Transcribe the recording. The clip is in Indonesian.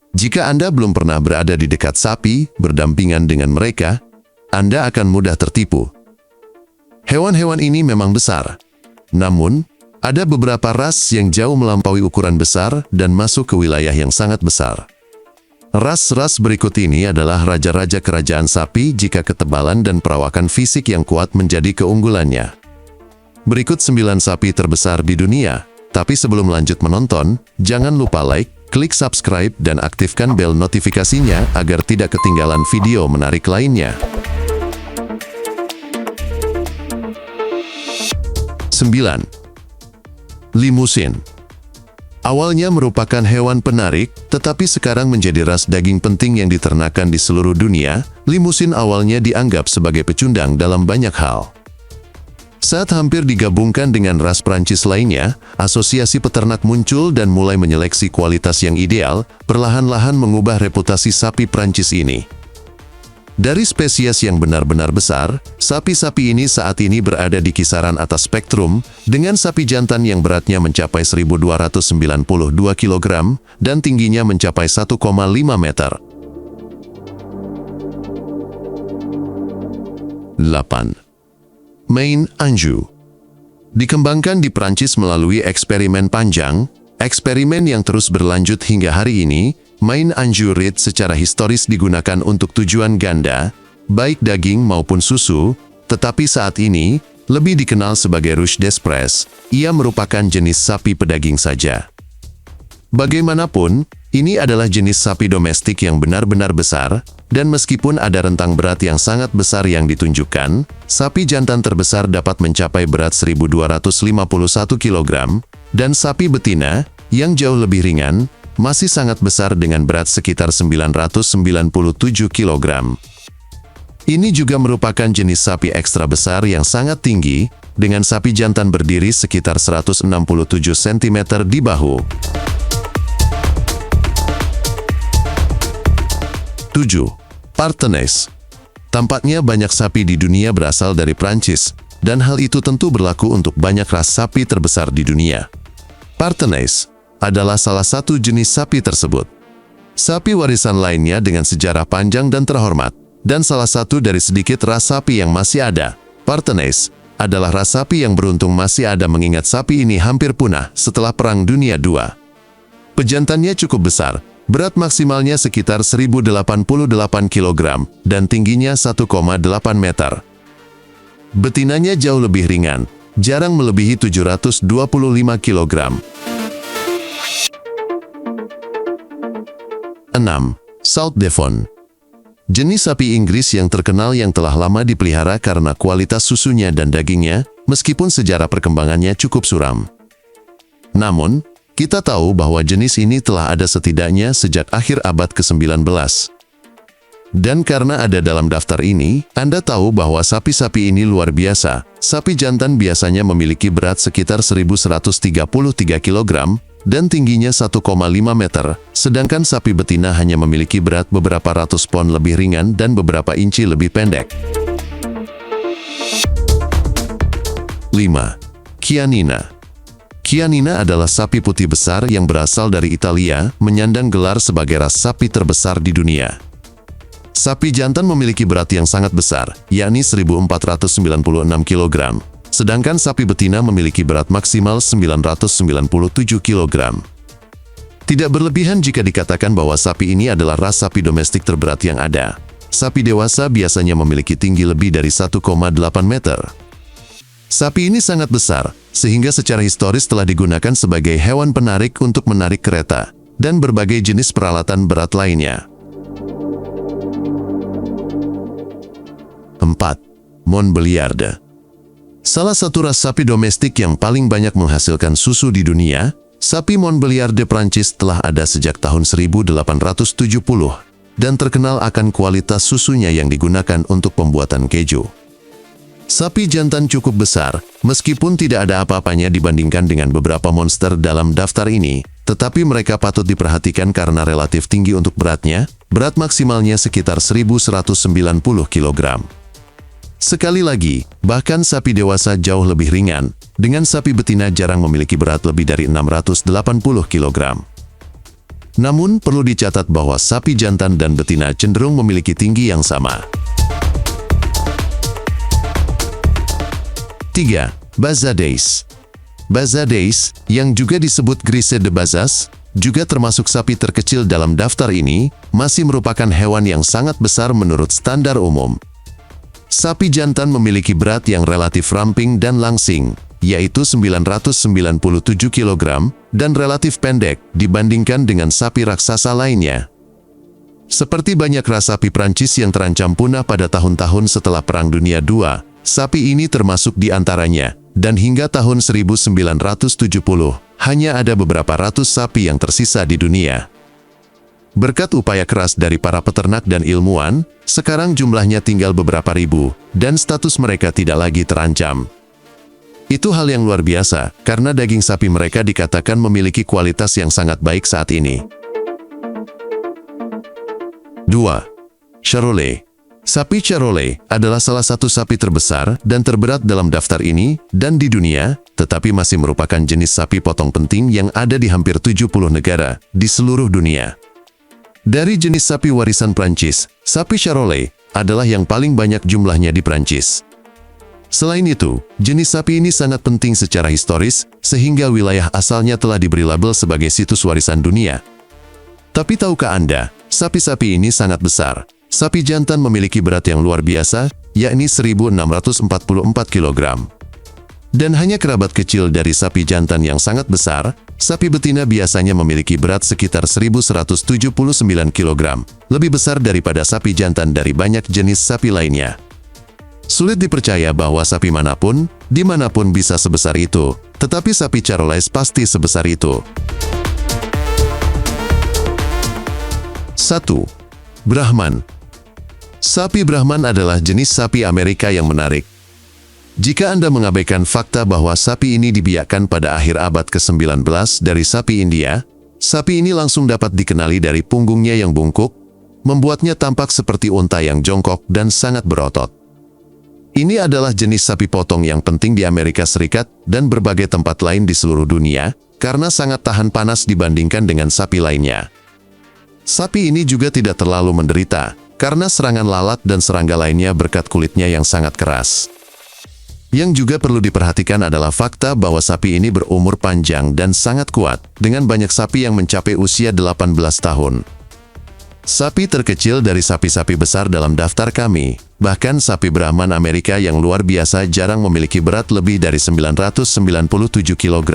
Jika Anda belum pernah berada di dekat sapi, berdampingan dengan mereka, Anda akan mudah tertipu. Hewan-hewan ini memang besar. Namun, ada beberapa ras yang jauh melampaui ukuran besar dan masuk ke wilayah yang sangat besar. Ras-ras berikut ini adalah raja-raja kerajaan sapi jika ketebalan dan perawakan fisik yang kuat menjadi keunggulannya. Berikut 9 sapi terbesar di dunia. Tapi sebelum lanjut menonton, jangan lupa like, klik subscribe dan aktifkan bel notifikasinya agar tidak ketinggalan video menarik lainnya. 9. Limusin. Awalnya merupakan hewan penarik, tetapi sekarang menjadi ras daging penting yang diternakan di seluruh dunia. Limusin awalnya dianggap sebagai pecundang dalam banyak hal. Saat hampir digabungkan dengan ras Prancis lainnya, asosiasi peternak muncul dan mulai menyeleksi kualitas yang ideal, perlahan-lahan mengubah reputasi sapi Prancis ini. Dari spesies yang benar-benar besar, sapi-sapi ini saat ini berada di kisaran atas spektrum, dengan sapi jantan yang beratnya mencapai 1.292 kg dan tingginya mencapai 1,5 meter. 8. Maine Anjou. Dikembangkan di Prancis melalui eksperimen panjang, eksperimen yang terus berlanjut hingga hari ini. Maine Anjou Red secara historis digunakan untuk tujuan ganda, baik daging maupun susu, tetapi saat ini, lebih dikenal sebagai Rouge d'Espres, ia merupakan jenis sapi pedaging saja. Bagaimanapun, ini adalah jenis sapi domestik yang benar-benar besar, dan meskipun ada rentang berat yang sangat besar yang ditunjukkan, sapi jantan terbesar dapat mencapai berat 1.251 kg, dan sapi betina, yang jauh lebih ringan, masih sangat besar dengan berat sekitar 997 kg. Ini juga merupakan jenis sapi ekstra besar yang sangat tinggi, dengan sapi jantan berdiri sekitar 167 cm di bahu. 7. Partenay. Tampaknya banyak sapi di dunia berasal dari Prancis, dan hal itu tentu berlaku untuk banyak ras sapi terbesar di dunia. Partenay adalah salah satu jenis sapi tersebut. Sapi warisan lainnya dengan sejarah panjang dan terhormat, dan salah satu dari sedikit ras sapi yang masih ada. Partenay adalah ras sapi yang beruntung masih ada mengingat sapi ini hampir punah setelah Perang Dunia II. Pejantannya cukup besar, berat maksimalnya sekitar 1088 kg, dan tingginya 1,8 meter. Betinanya jauh lebih ringan, jarang melebihi 725 kg. 6. South Devon. Jenis sapi Inggris yang terkenal yang telah lama dipelihara karena kualitas susunya dan dagingnya, meskipun sejarah perkembangannya cukup suram. Namun, kita tahu bahwa jenis ini telah ada setidaknya sejak akhir abad ke-19. Dan karena ada dalam daftar ini, Anda tahu bahwa sapi-sapi ini luar biasa. Sapi jantan biasanya memiliki berat sekitar 1.133 kg, dan tingginya 1,5 meter, sedangkan sapi betina hanya memiliki berat beberapa ratus pon lebih ringan dan beberapa inci lebih pendek. 5. Chianina. Chianina adalah sapi putih besar yang berasal dari Italia, menyandang gelar sebagai ras sapi terbesar di dunia. Sapi jantan memiliki berat yang sangat besar, yakni 1.496 kg. Sedangkan sapi betina memiliki berat maksimal 997 kg. Tidak berlebihan jika dikatakan bahwa sapi ini adalah ras sapi domestik terberat yang ada. Sapi dewasa biasanya memiliki tinggi lebih dari 1,8 meter. Sapi ini sangat besar, sehingga secara historis telah digunakan sebagai hewan penarik untuk menarik kereta, dan berbagai jenis peralatan berat lainnya. 4. Montbéliarde. Salah satu ras sapi domestik yang paling banyak menghasilkan susu di dunia, sapi Montbéliarde Prancis telah ada sejak tahun 1870 dan terkenal akan kualitas susunya yang digunakan untuk pembuatan keju. Sapi jantan cukup besar, meskipun tidak ada apa-apanya dibandingkan dengan beberapa monster dalam daftar ini, tetapi mereka patut diperhatikan karena relatif tinggi untuk beratnya, berat maksimalnya sekitar 1.190 kg. Sekali lagi, bahkan sapi dewasa jauh lebih ringan, dengan sapi betina jarang memiliki berat lebih dari 680 kg. Namun, perlu dicatat bahwa sapi jantan dan betina cenderung memiliki tinggi yang sama. 3. Bazadais. Bazadais, yang juga disebut Grise de Bazas, juga termasuk sapi terkecil dalam daftar ini, masih merupakan hewan yang sangat besar menurut standar umum. Sapi jantan memiliki berat yang relatif ramping dan langsing, yaitu 997 kg, dan relatif pendek dibandingkan dengan sapi raksasa lainnya. Seperti banyak ras sapi Prancis yang terancam punah pada tahun-tahun setelah Perang Dunia II, sapi ini termasuk di antaranya, dan hingga tahun 1970, hanya ada beberapa ratus sapi yang tersisa di dunia. Berkat upaya keras dari para peternak dan ilmuwan, sekarang jumlahnya tinggal beberapa ribu, dan status mereka tidak lagi terancam. Itu hal yang luar biasa, karena daging sapi mereka dikatakan memiliki kualitas yang sangat baik saat ini. 2. Charolais. Sapi Charolais adalah salah satu sapi terbesar dan terberat dalam daftar ini dan di dunia, tetapi masih merupakan jenis sapi potong penting yang ada di hampir 70 negara di seluruh dunia. Dari jenis sapi warisan Prancis, sapi Charolais adalah yang paling banyak jumlahnya di Prancis. Selain itu, jenis sapi ini sangat penting secara historis, sehingga wilayah asalnya telah diberi label sebagai situs warisan dunia. Tapi tahukah Anda, sapi-sapi ini sangat besar. Sapi jantan memiliki berat yang luar biasa, yakni 1.644 kg. Dan hanya kerabat kecil dari sapi jantan yang sangat besar, sapi betina biasanya memiliki berat sekitar 1.179 kg, lebih besar daripada sapi jantan dari banyak jenis sapi lainnya. Sulit dipercaya bahwa sapi manapun, dimanapun bisa sebesar itu, tetapi sapi Charolais pasti sebesar itu. 1. Brahman. Sapi Brahman adalah jenis sapi Amerika yang menarik. Jika Anda mengabaikan fakta bahwa sapi ini dibiakkan pada akhir abad ke-19 dari sapi India, sapi ini langsung dapat dikenali dari punggungnya yang bungkuk, membuatnya tampak seperti unta yang jongkok dan sangat berotot. Ini adalah jenis sapi potong yang penting di Amerika Serikat dan berbagai tempat lain di seluruh dunia, karena sangat tahan panas dibandingkan dengan sapi lainnya. Sapi ini juga tidak terlalu menderita, karena serangan lalat dan serangga lainnya berkat kulitnya yang sangat keras. Yang juga perlu diperhatikan adalah fakta bahwa sapi ini berumur panjang dan sangat kuat, dengan banyak sapi yang mencapai usia 18 tahun. Sapi terkecil dari sapi-sapi besar dalam daftar kami, bahkan sapi Brahman Amerika yang luar biasa jarang memiliki berat lebih dari 997 kg.